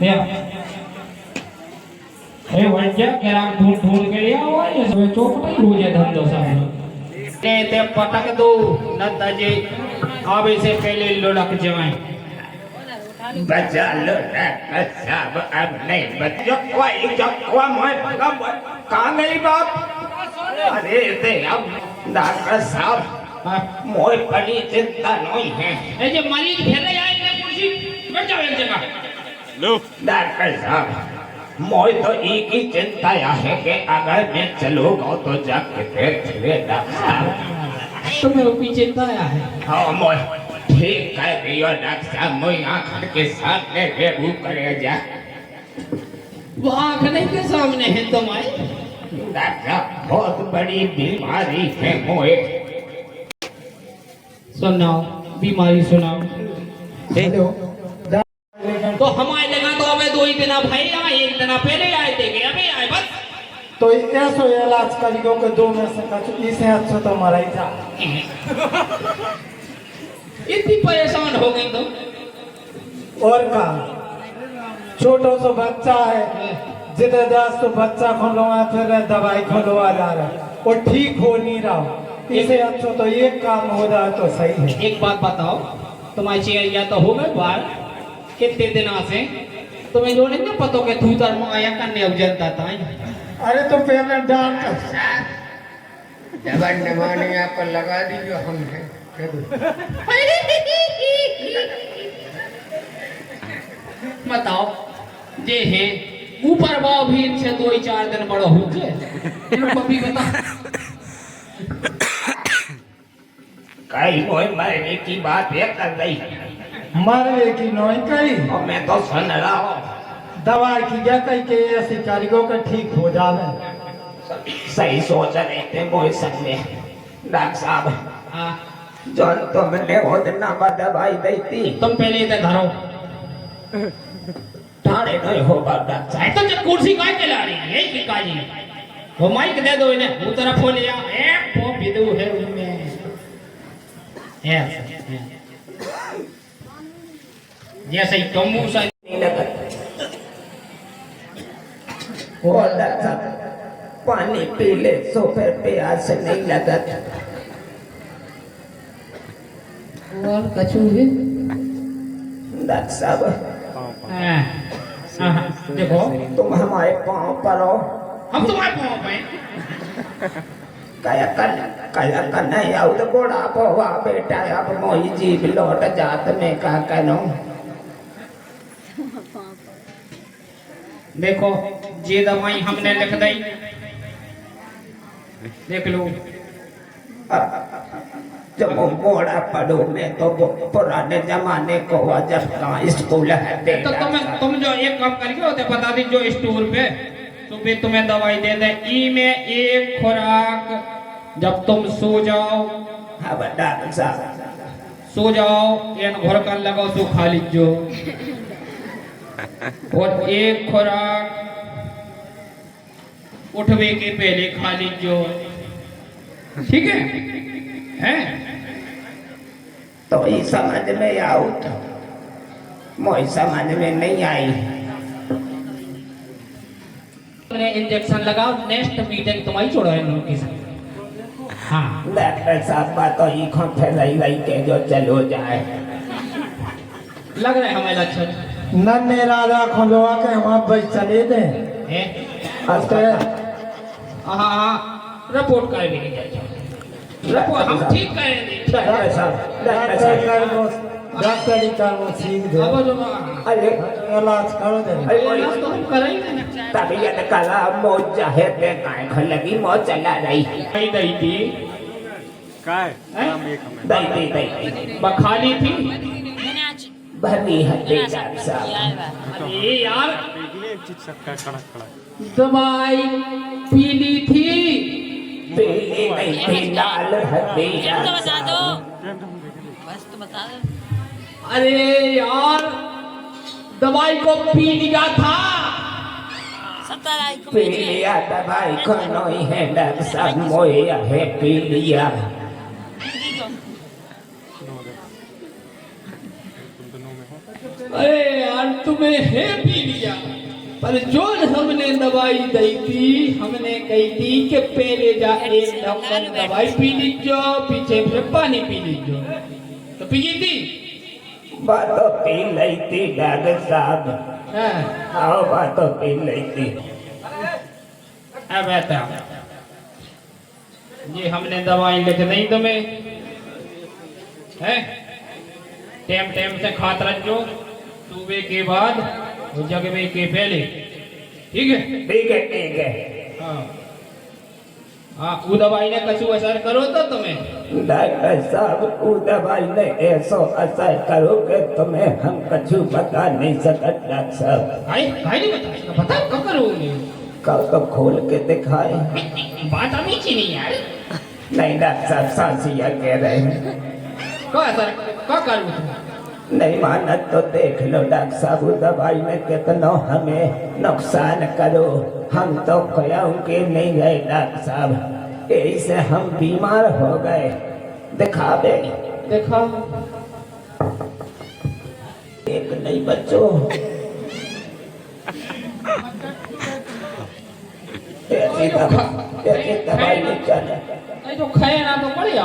या हे वंजा केरा ढूंढ के लिया हुआ है सब चौपट ही हो जाए धंधो साहब ने ते पटक दो न तजे आवे से पहले लुढ़क जाए बचा लो ना सब अब नहीं बच्चों को मैं कब कहाँ गई बाप अरे ते अब डॉक्टर साहब मोए बड़ी चिंता नहीं है ये जो मरीज घेरे आए ने कुर्सी बैठ जाओ एक जगह लो डॉक्टर साहब मोए तो एक ही चिंता है कि अगर मैं चलूंगा तो जाके फिर डॉक्टर साहब तुम्हें पीछे चिंता है हाँ मोए ठीक है रियो डॉक्टर साहब मोए आँख के सामने बेबू करे जा वो आँख नहीं के सामने है तुम्हारे डॉक्टर साहब बहुत बड़ी बीमारी है मोए सुनाओ बीमारी सुनाओ हेलो तो हमारे जगह तो अबे 2 ही दिन भाई आए एक दिन पहले आए थे कि अबे आए बस तो ऐसो इलाज करियो के 2 में से कुछ इसे अच्छा तो मरा ही था इतनी परेशान हो गई तुम और का छोटो सो बच्चा है जिधर दास तो बच्चा खोलवा फिर दवाई खोलवा जा रहा वो ठीक हो नहीं रहा इसे अच्छा तो एक काम हो रहा तो सही है एक बात बताओ तुम्हारी चिड़िया तो हो गए बाहर कितने दिन से तुम्हें जो नहीं पता के तू तर आया करने अब जनता था अरे तो पहले डाल दवा नवाने यहाँ पर लगा दीजिए हमने बताओ जे है ऊपर बाव भी इनसे 2-4 दिन बड़ो हो गए इनको भी बता कई मोए मरने की बात ये कर रही मरने की नोई कही और मैं तो सुन रहा हूँ दवाई की क्या कही के ऐसी कारीगरों का ठीक हो जावे सही सोच रहे थे मोए संग में डॉक्टर साहब जो तुमने वो दिन दवाई दी थी तुम पहले इधर धरो ठाणे नहीं होगा डॉक्टर साहब तो जब कुर्सी काय के ला रही है यही की काजी वो माइक दे दो इन्हें वो तरफ हो लिया ए वो बिदू है उनमें जैसे ही तुम मुंह से नहीं लगा वो डॉक्टर साहब पानी पी ले सो फिर प्यास नहीं लगा और कछु है डॉक्टर साहब देखो तुम हमारे पाँव पर हो हम तुम्हारे पाँव पे कया कर नहीं आउ तो गोड़ा पोवा बेटा अब मोई जीव लौट जात में का कनो देखो ये दवाई हमने लिख दी देख लो जब मोड़ा पढ़ो मैं तो पुराने जमाने को जब स्कूल है तो तुम जो एक काम करके होते बता दी जो स्टोर पे तो फिर तुम्हें दवाई दे दे ई में एक खुराक जब तुम सो जाओ हाँ डॉक्टर साहब सो जाओ एक घोर कर लगाओ तो खा लीजो और एक खुराक उठवे के पहले खा लीजो ठीक है तो ये समझ में आऊ तो मोई समझ में नहीं आई इंजेक्शन लगाओ नेक्स्ट मीटिंग तुम्हारी छोड़ो है लोगों के साथ हाँ डॉक्टर साहब बात तो ये कौन फैलाई के जो चलो जाए लग रहा है हमें लक्षण नन्हे राजा खोलवा के वहाँ पर चले दे हाँ रिपोर्ट कर भी नहीं जाए रिपोर्ट हम ठीक करेंगे डॉक्टर साहब डॉक्टरी कर सीख दे अब जो अरे इलाज कर दे इलाज तो हम करेंगे ना तबीयत कला मौज चाहे ते काय घर लगी मौज चला रही नहीं दई थी काय दई बखाली थी भरी हड्डी डॉक्टर साहब अरे यार कड़क दवाई पीली थी पीली नहीं थी लाल हड्डी तो बता दो बस तो बता दो अरे यार दवाई को पी लिया था 17 को पी लिया दवाई को नहीं है डॉक्टर साहब मोया है पी लिया अरे यार तुम तुम्हें है पी लिया, पर जो हमने दवाई दी थी, हमने कही थी कि पहले जा एक ढक्कन दवाई पी लीजो, पीछे फिर पानी पी लीजो, तो पी थी। बातों पी ली थी डॉक्टर साहब, हाँ आओ बातों पी ली थी। अब बेटा ये हमने दवाई लिख दी तुम्हें, है टाइम टाइम से खाते रहो, सुबह के बाद और जगवे के पहले, ठीक है? ठीक है ठीक है। हाँ हाँ, वो दवाई ने कछु असर करो तो तुम्हें, डॉक्टर साहब वो दवाई ने ऐसा असर करो कि तुम्हें हम कछु बता नहीं सकते डॉक्टर साहब। भाई भाई नहीं बता, बताओ कब करोगे? कल तो खोल के दिखाए। बात अभी की नहीं यार, नहीं डॉक्टर साहब सांसिया कह रहे हैं। क्या असर क्या करूँ तुम? नहीं माना तो देख लो डॉक्टर साहब, वो दवाई में कितना हमें नुकसान करो, हम तो कहोगे नहीं गए डॉक्टर साहब, यही से हम बीमार हो गए। दिखावे देखा एक नहीं बच्चों, ऐसी दवाई नहीं चले। नहीं तो खाए ना तो बढ़िया।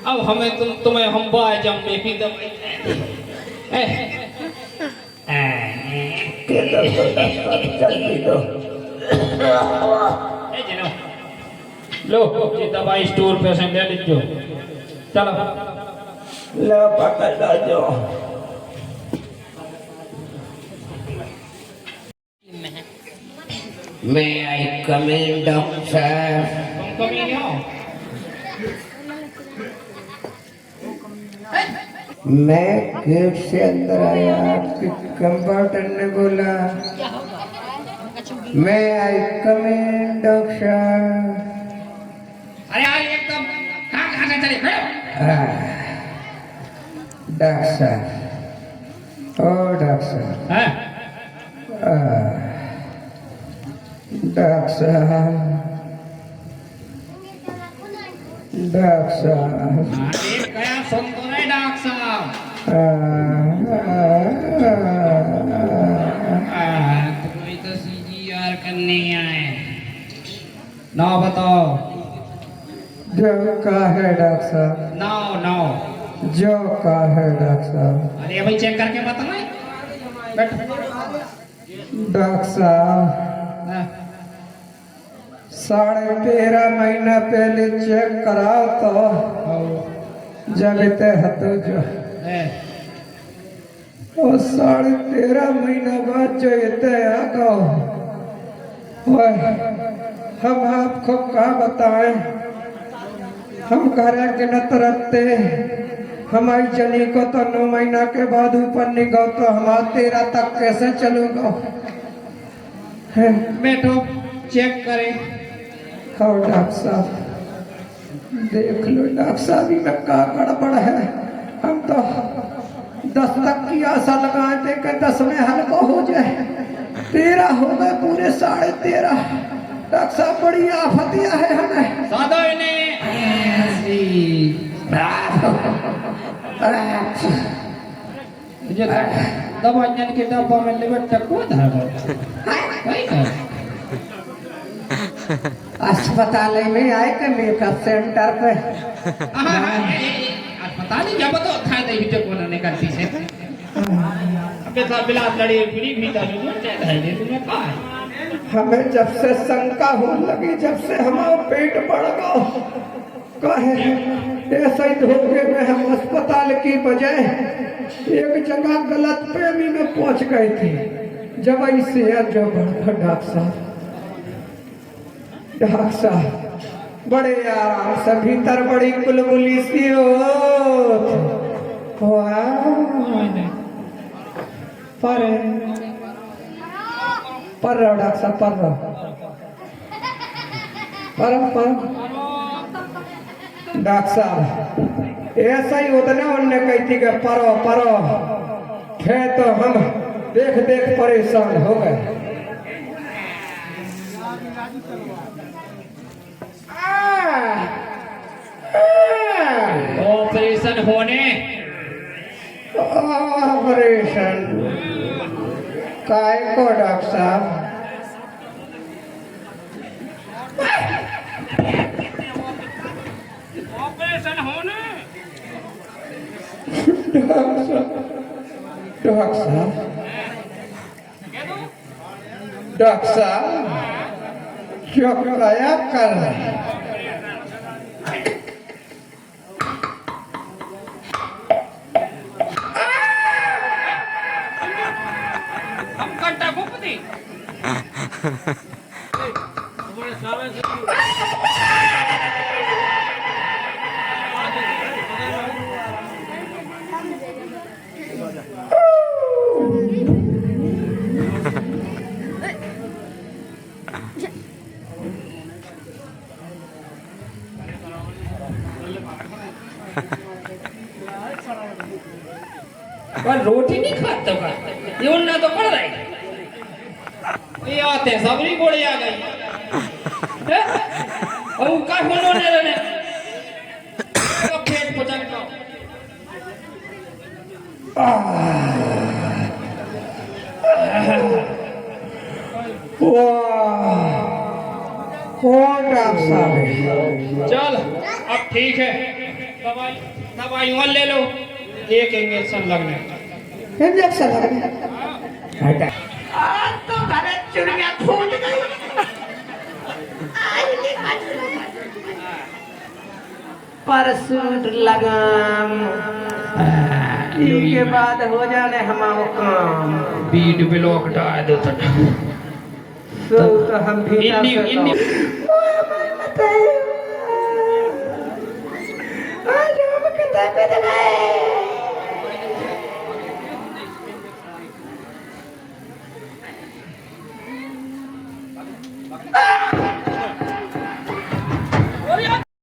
अब हमें तुम्हें हम बाय जम्बे की दवाई के दो जल्दी दो। जिनो लो ये दवाई स्टोर पे से ले लीजिए, चलो लो पकड़ लो जो। मैं आई कमिंग डॉक्टर। तुम कभी नहीं आओ। मैं गेट से अंदर आया, आपके कंपाउंडर ने बोला मैं आई कमिंग डॉक्टर। अरे यार एकदम कहाँ कहाँ से चले खड़े डॉक्टर साहब, ओ डॉक्टर साहब, हैं? डॉक्टर साहब, डॉक्टर साहब, अरे क्या सुन तो नहीं डॉक्टर साहब, तुम्हें तो CGR करने आए ना, बताओ जो का है डॉक्टर साहब, नाउ नाउ। जो का है डॉक्टर साहब। अरे भाई चेक करके बताना, बैठ। डॉक्टर साहब, हाँ, 13.5 महीना पहले चेक कराओ तो जब इतने हतो जो, और 13.5 महीना बाद जो इतने आ गो, हम आपको क्या बताएं, हम घर के न तरते हमारी जनी को तो 9 महीना के बाद ऊपर निगो तो हम 13 तक कैसे चलूंगा। बैठो चेक करें। हाँ डॉक्टर साहब, देख लो डॉक्टर साहब, में क्या गड़बड़ है। हम तो 10 तक की आशा लगाए थे कि 10 में हल्का हो जाए, 13 हो गए पूरे 13.5। डॉक्टर साहब बड़ी आफतिया है हमें। सादा इन्हें मुझे दवाइयाँ के डब्बा में लिमिट तक हुआ था। अस्पताल में आए के मेकअप सेंटर पे अस्पताल ही जब तो था नहीं जो कोना ने करती से अबे साहब बिलास लड़ी पीड़ी भी था जो चेक है दे तुम्हें कहा है। हमें जब से शंका होने लगी, जब से हमारा पेट बढ़ गया, कहे ऐसे ही धोखे में हम अस्पताल की बजाय एक जगह गलत प्रेमी में पहुंच गए थे। जब ऐसे जो बड़ा डॉक्टर साहब, डॉक्टर साहब बड़े आराम से भीतर बड़ी कुलबुली सी हो पर डॉक्टर साहब पर डॉक्टर साहब ऐसा ही उतना उनने कही थी कि परो परो थे, तो हम देख देख परेशान हो गए। ऑपरेशन होने ऑपरेशन काय को डॉक्टर साहब? ऑपरेशन होने डॉक्टर साहब, डॉक्टर साहब जो क्या कर रहे हैं? हम कट्टा गुप्ती पर रोटी नहीं खाता का ये उन्ना तो पड़ रही ये आते सबरी गोली आ गई और का होनो ने रहने तो पेट पचन का डॉक्टर साहब चल अब ठीक है दवाई दवाई और ले लो एक इंजेक्शन लगने इंजेक्शन लगने आज तो घरे चिड़िया फूट गई परसूट लगाम के बाद हो जाने हमारा काम बीट ब्लॉक डाल दो तो हम भी इन्नी आज हम कितना